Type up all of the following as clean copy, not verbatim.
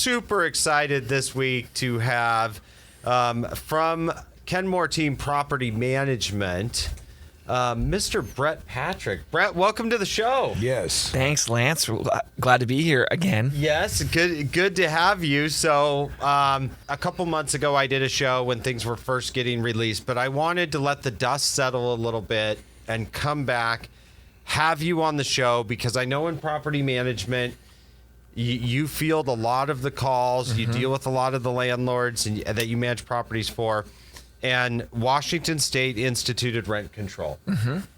super excited this week to have from Kenmore Team Property Management, Mr. Brett Patrick. Brett, welcome to the show. Yes. Thanks, Lance. Glad to be here again. Yes, good to have you. So a couple months ago, I did a show when things were first getting released, but I wanted to let the dust settle a little bit and come back, have you on the show, because I know in property management, you field a lot of the calls, you deal with a lot of the landlords that you manage properties for, and Washington State instituted rent control.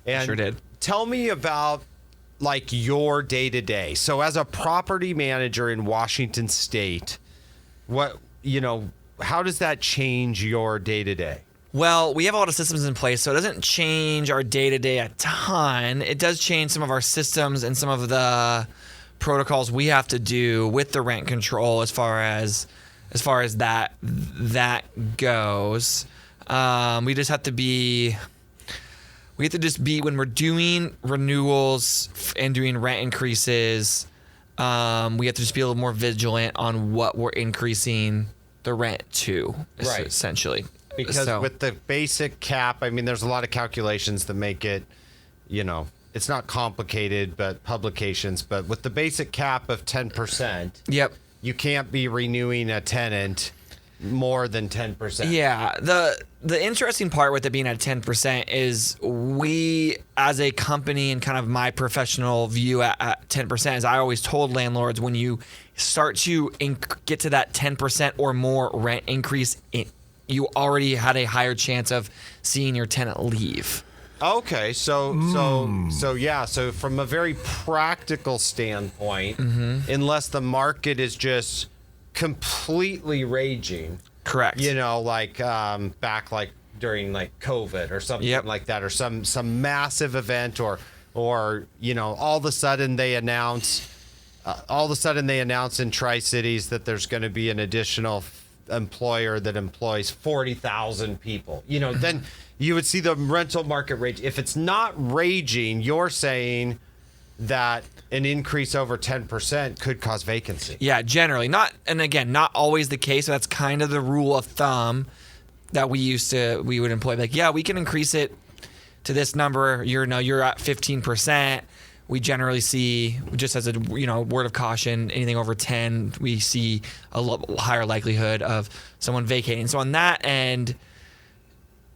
And Sure did. Tell me about like your day-to-day. So as a property manager in Washington State, how does that change your day-to-day? Well, we have a lot of systems in place, so it doesn't change our day-to-day a ton. It does change some of our systems and some of the protocols we have to do with the rent control as far as that goes. We have to just be when we're doing renewals and doing rent increases, we have to just be a little more vigilant on what we're increasing the rent to, Right. essentially. Because with the basic cap, I mean, there's a lot of calculations that make it, it's not complicated, but publications. But with the basic cap of 10%, Yep. you can't be renewing a tenant more than 10%. Yeah. The interesting part with it being at 10% is we, as a company, and kind of my professional view at 10%, is I always told landlords, when you start to get to that 10% or more rent increase, you already had a higher chance of seeing your tenant leave. Okay, so from a very practical standpoint, unless the market is just completely raging, Correct. Back during COVID or something like that, or some massive event, or all of a sudden they announce in Tri-Cities that there's going to be an additional employer that employs 40,000 people. Then you would see the rental market rage. If it's not raging, you're saying that an increase over 10% could cause vacancy. Yeah, generally. Not always the case. That's kind of the rule of thumb that we would employ. Like, yeah, we can increase it to this number. You're at 15%. We generally see, just as a word of caution, anything over 10, we see a higher likelihood of someone vacating. So on that end,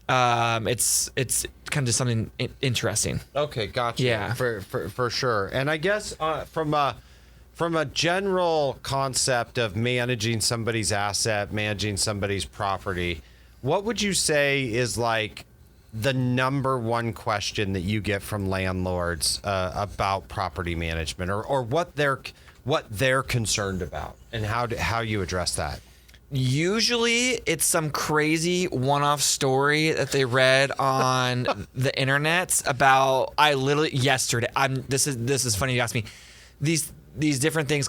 it's kind of just something interesting. Okay, gotcha. Yeah, for sure. And I guess from a general concept of managing somebody's asset, managing somebody's property, what would you say is like the number one question that you get from landlords about property management, or what they're concerned about, and how you address that? Usually it's some crazy one-off story that they read on the internet about. I literally yesterday. This is funny you ask me. These different things.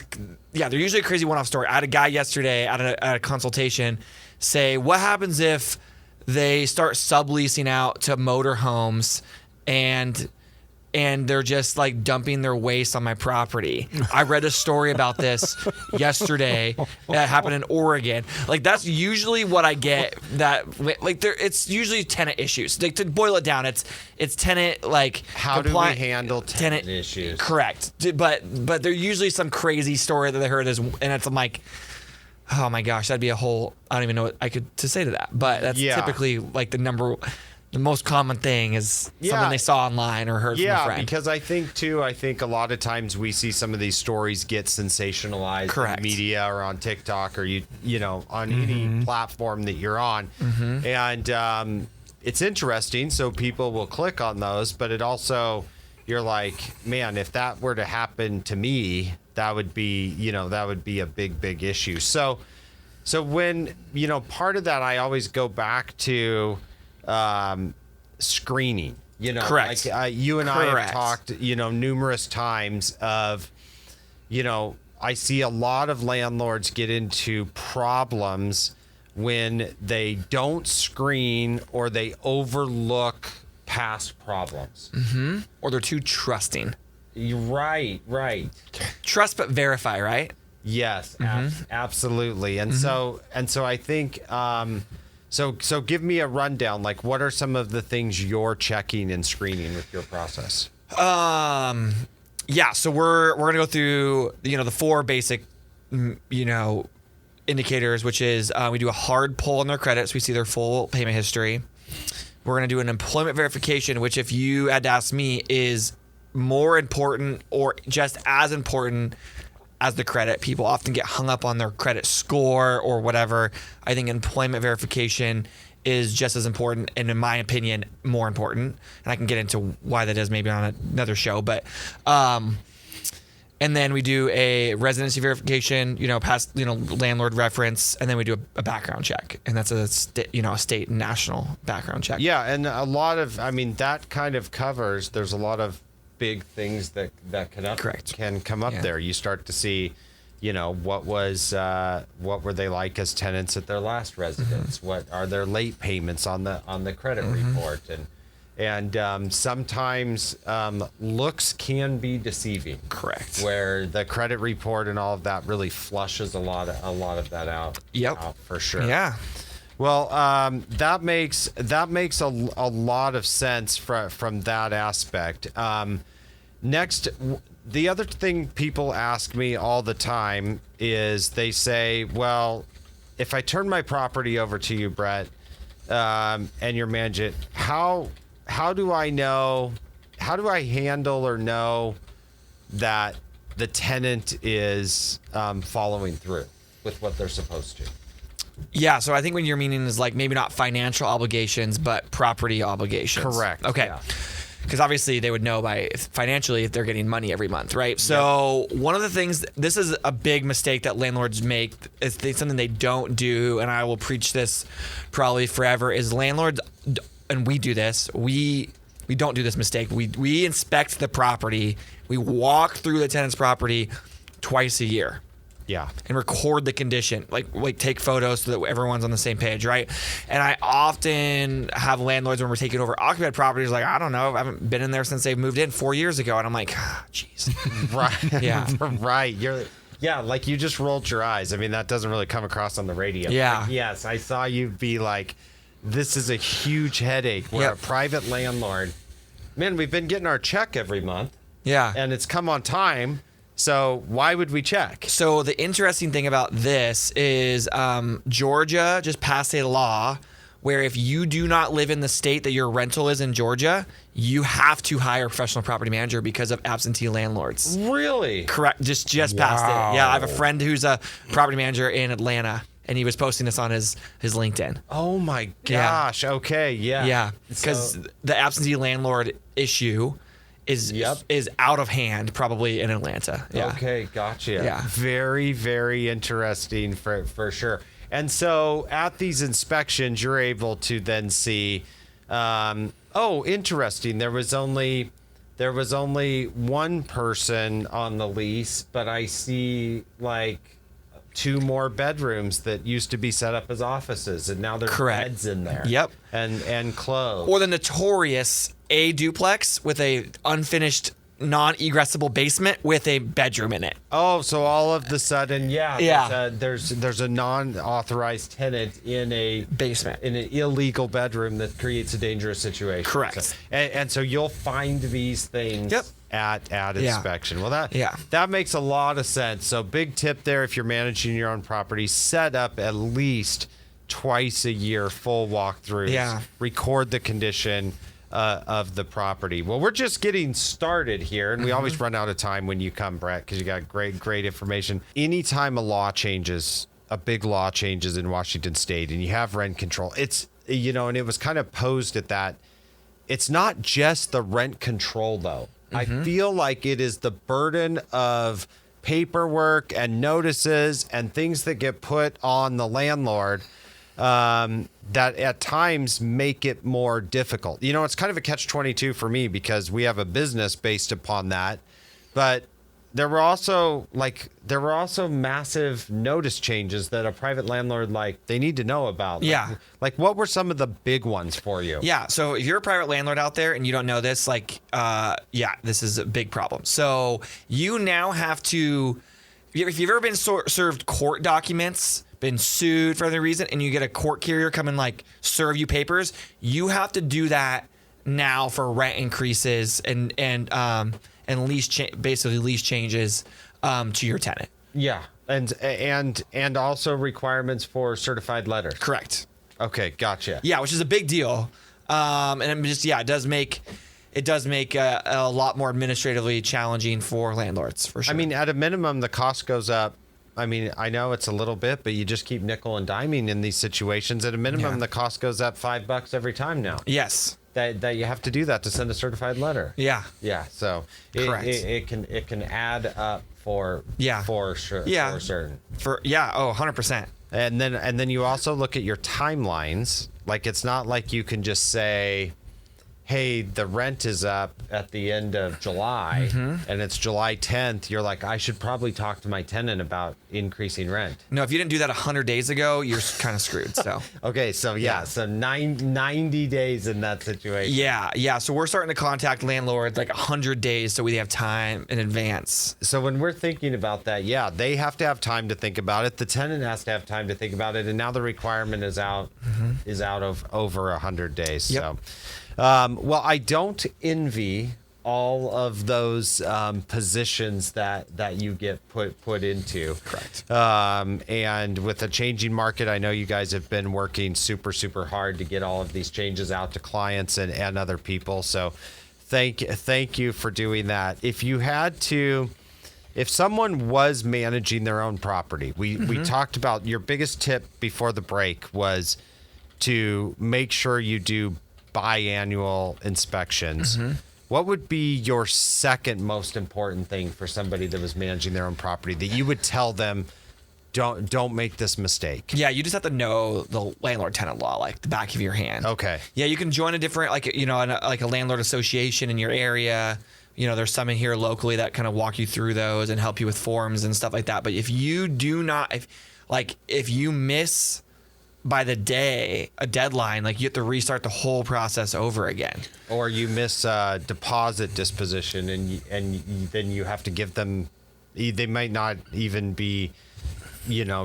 Yeah, they're usually a crazy one-off story. I had a guy yesterday at a consultation say, "What happens if they start subleasing out to motorhomes and they're just like dumping their waste on my property?" I read a story about this yesterday that happened in Oregon. Like, that's usually what I get. It's usually tenant issues. Like, to boil it down, it's tenant, like, how do we handle tenant issues? Correct. But they're usually some crazy story that they heard and I'm like, oh my gosh, that'd be a whole, I don't even know what I could to say to that. But that's typically like the most common thing is something they saw online or heard from a friend. Yeah, because I think a lot of times we see some of these stories get sensationalized in the media or on TikTok or on any platform that you're on. And it's interesting, so people will click on those, but it also, you're like, man, if that were to happen to me, that would be a big issue. So when, part of that, I always go back to screening. Correct. Like, you and I have talked, numerous times of, I see a lot of landlords get into problems when they don't screen or they overlook past problems. Or they're too trusting. Right. Trust but verify, right? Yes, absolutely. And so I think so give me a rundown. Like, what are some of the things you're checking and screening with your process? Yeah, so we're gonna go through the 4 basic indicators, which is we do a hard pull on their credit, so we see their full payment history. We're gonna do an employment verification, which, if you had to ask me, is more important or just as important as the credit. People often get hung up on their credit score or whatever. I think employment verification is just as important, and in my opinion, more important. And I can get into why that is maybe on another show. But and then we do a residency verification, past landlord reference, and then we do a background check, and that's a state and national background check. Yeah, and a lot of, that kind of covers. There's a lot of big things that can come up there. You start to see, what were they like as tenants at their last residence? What are their late payments on the credit report? And sometimes looks can be deceiving. Correct. Where the credit report and all of that really flushes a lot of that out. Yep. Out for sure. Yeah. Well, that makes a lot of sense from that aspect. Next, the other thing people ask me all the time is they say, well, if I turn my property over to you, Brett, and you're managing it, how do I handle or know that the tenant is following through with what they're supposed to? Yeah, so I think what you're meaning is like maybe not financial obligations, but property obligations. Correct. Okay. Because obviously they would know financially if they're getting money every month, right? So one of the things, this is a big mistake that landlords make, it's something they don't do, and I will preach this probably forever, is landlords, and we do this, we don't do this mistake. We inspect the property, we walk through the tenant's property twice a year. Yeah. And record the condition, like take photos so that everyone's on the same page, right? And I often have landlords when we're taking over occupied properties, like, I don't know, I haven't been in there since they moved in 4 years ago. And I'm like, jeez. Right. Yeah. Right. Like you just rolled your eyes. That doesn't really come across on the radio. Yeah. Like, yes, I saw you be like, this is a huge headache. We're a private landlord. Man, we've been getting our check every month. Yeah. And it's come on time. So why would we check? So the interesting thing about this is Georgia just passed a law where if you do not live in the state that your rental is in Georgia, you have to hire a professional property manager because of absentee landlords. Really? Correct. Just passed it. Yeah, I have a friend who's a property manager in Atlanta, and he was posting this on his LinkedIn. Oh my gosh. Yeah. Okay. Yeah. Yeah. Because the absentee landlord issue is out of hand probably in Atlanta. Yeah. Okay, gotcha. Yeah. Very, very interesting for sure. And so at these inspections, you're able to then see, interesting. There was only one person on the lease, but I see like 2 more bedrooms that used to be set up as offices, and now there's beds in there. Yep. And clothes. Or the notorious A duplex with a unfinished non-egressable basement with a bedroom in it. Oh, so all of the sudden, there's a non-authorized tenant in a basement, in an illegal bedroom that creates a dangerous situation. Correct. So, and so you'll find these things at inspection. Well, that makes a lot of sense. So big tip there, if you're managing your own property, set up at least twice a year full walkthroughs. Yeah. Record the condition of the property. Well, we're just getting started here, and we always run out of time when you come, Brett, because you got great information. Anytime a big law changes in Washington State, and you have rent control, it's, and it was kind of posed at that. It's not just the rent control, though. I feel like it is the burden of paperwork and notices and things that get put on the landlord that at times make it more difficult. It's kind of a catch-22 for me because we have a business based upon that. But there were also massive notice changes that a private landlord, they need to know about. Like what were some of the big ones for you? Yeah. So if you're a private landlord out there and you don't know this, this is a big problem. So you now have to, if you've ever been served court documents, been sued for any reason, and you get a court carrier come and like serve you papers, you have to do that now for rent increases and basically lease changes to your tenant. Yeah, and also requirements for certified letters. Correct. Okay, gotcha. Yeah, which is a big deal, and it does make a lot more administratively challenging for landlords, for sure. I mean, at a minimum, the cost goes up. I mean, I know it's a little bit, but you just keep nickel and diming in these situations. At a minimum, the cost goes up $5 every time now. Yes. That you have to do that to send a certified letter. Yeah. Yeah. So it can add up for sure. Yeah. For certain. 100%. And then you also look at your timelines. Like, it's not like you can just say, hey, the rent is up at the end of July, and it's July 10th. You're like, I should probably talk to my tenant about increasing rent. No, if you didn't do that 100 days ago, you're kind of screwed. So okay, so so 90 days in that situation. Yeah. So we're starting to contact landlords like 100 days, so we have time in advance. So when we're thinking about that, they have to have time to think about it. The tenant has to have time to think about it, and now the requirement is out of over 100 days. Yep. So. Well, I don't envy all of those positions that you get put into. Correct. And with a changing market, I know you guys have been working super, super hard to get all of these changes out to clients and other people. So thank you for doing that. If someone was managing their own property, we talked about your biggest tip before the break was to make sure you do biannual inspections. What would be your second most important thing for somebody that was managing their own property that you would tell them, don't make this mistake? Yeah, you just have to know the landlord tenant law like the back of your hand. Okay. Yeah, you can join a different like a landlord association in your area. There's some in here locally that kind of walk you through those and help you with forms and stuff like that. But if you do not if you miss by the day a deadline, like you have to restart the whole process over again, or you miss deposit disposition and then you have to give them, they might not even be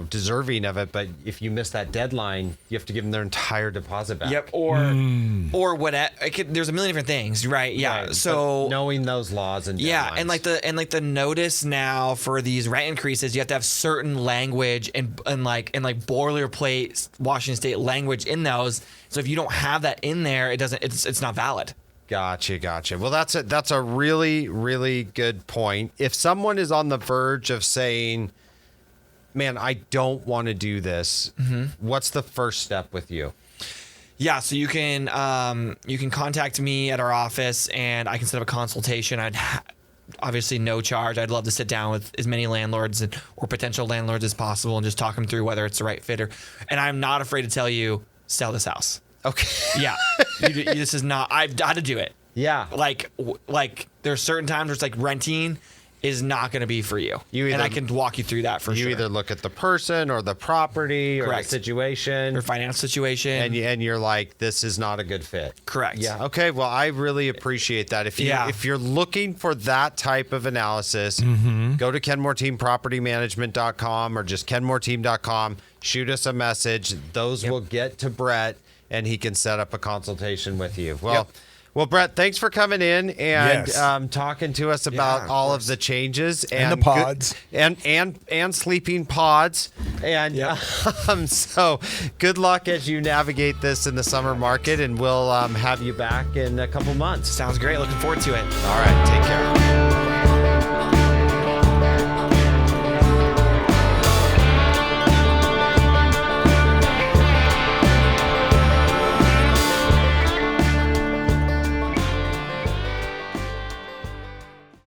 deserving of it, but if you miss that deadline, you have to give them their entire deposit back. Yep. Or whatever. There's a million different things, right? Yeah. Right. So but knowing those laws and deadlines. Yeah, and the notice now for these rent increases, you have to have certain language and boilerplate Washington State language in those. So if you don't have that in there, it's not valid. Gotcha. Well, that's a really, really good point. If someone is on the verge of saying, man, I don't want to do this, what's the first step with you? Yeah, so you can contact me at our office and I can set up a consultation. Obviously no charge. I'd love to sit down with as many landlords or potential landlords as possible and just talk them through whether it's the right fit and I'm not afraid to tell you, sell this house. Okay. Yeah. This is not, I've got to do it. Yeah. Like there's certain times where it's like renting is not going to be for you. And I can walk you through that for sure. You either look at the person or the property or the situation. Or financial situation. And you're like, this is not a good fit. Correct. Yeah. Okay. Well, I really appreciate that. If you're looking for that type of analysis, go to KenmoreTeamPropertyManagement.com or just KenmoreTeam.com. Shoot us a message. Those will get to Brett and he can set up a consultation with you. Well, Brett, thanks for coming in and talking to us about all of the changes and the pods and sleeping pods. And so good luck as you navigate this in the summer market, and we'll have you back in a couple months. Sounds great. Looking forward to it. All right. Take care.